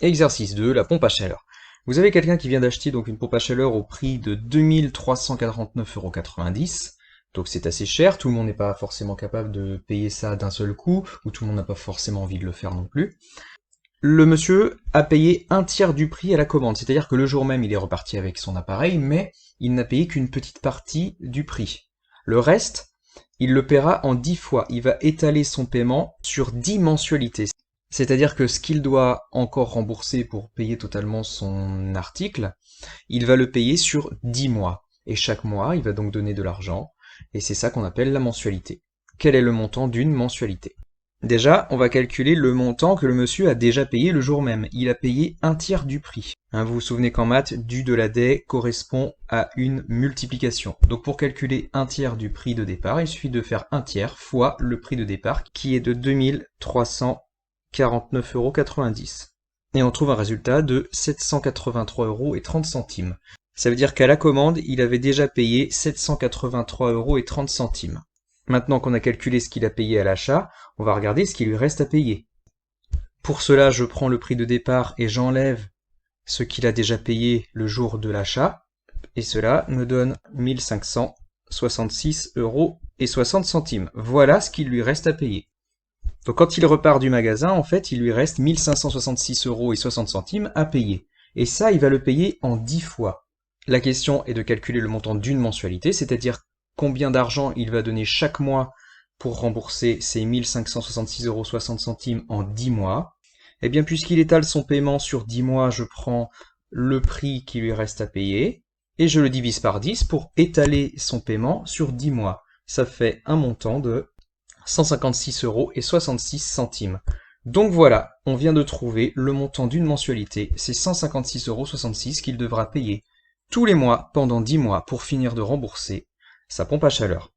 Exercice 2, la pompe à chaleur. Vous avez quelqu'un qui vient d'acheter donc une pompe à chaleur au prix de 2349,90 €. Donc c'est assez cher, tout le monde n'est pas forcément capable de payer ça d'un seul coup, ou tout le monde n'a pas forcément envie de le faire non plus. Le monsieur a payé un tiers du prix à la commande, c'est-à-dire que le jour même il est reparti avec son appareil, mais il n'a payé qu'une petite partie du prix. Le reste, il le paiera en 10 fois, il va étaler son paiement sur 10 mensualités. C'est-à-dire que ce qu'il doit encore rembourser pour payer totalement son article, il va le payer sur 10 mois. Et chaque mois, il va donc donner de l'argent, et c'est ça qu'on appelle la mensualité. Quel est le montant d'une mensualité? Déjà, on va calculer le montant que le monsieur a déjà payé le jour même. Il a payé un tiers du prix. Vous vous souvenez qu'en maths, du de la D correspond à une multiplication. Donc pour calculer un tiers du prix de départ, il suffit de faire un tiers fois le prix de départ, qui est de 2349,90 €. Et on trouve un résultat de 783,30 €. Ça veut dire qu'à la commande, il avait déjà payé 783,30 €. Maintenant qu'on a calculé ce qu'il a payé à l'achat, on va regarder ce qu'il lui reste à payer. Pour cela, je prends le prix de départ et j'enlève ce qu'il a déjà payé le jour de l'achat, et cela me donne 1566,60 €. Voilà ce qu'il lui reste à payer. Donc quand il repart du magasin, en fait, il lui reste 1566,60 € à payer. Et ça, il va le payer en 10 fois. La question est de calculer le montant d'une mensualité, c'est-à-dire combien d'argent il va donner chaque mois pour rembourser ces 1566,60 € en 10 mois. Eh bien, puisqu'il étale son paiement sur 10 mois, je prends le prix qui lui reste à payer et je le divise par 10 pour étaler son paiement sur 10 mois. Ça fait un montant de 156,66 €. Donc voilà, on vient de trouver le montant d'une mensualité, c'est 156,66 € qu'il devra payer tous les mois pendant 10 mois pour finir de rembourser sa pompe à chaleur.